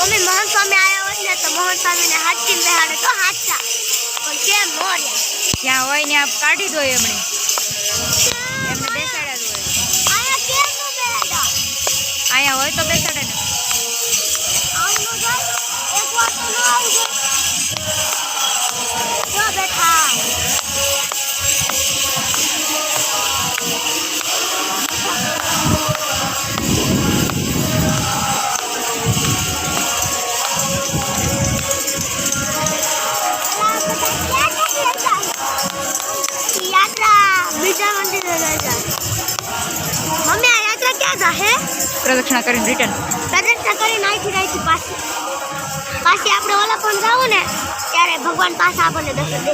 mummy Mohan સ્વામી આવ્યા હોત ને તો મોહન સ્વામીને હાથથી બેહાડે તો હાથા પણ કેમ મોર્યા જ્યાં હોય ને આપ કાઢી દો એમણે એમને બેસાડ્યા જ હોય આયા કેમ નો બેહાડા અહીંયા હોય તો બેસાડે ને આવનો જાય એક વાર તો ન આવજો જો બેઠા બીજા મંદિરે લઈ જાય મમ્મી આ યાત્રા ક્યાં જાહે પ્રદક્ષિણા કરીને રિટર્ન પ્રદક્ષિણા કરીને આઈથી પાછી આપણે ઓલા પણ જાવું ને ત્યારે ભગવાન પાછા આપણને દર્શન દે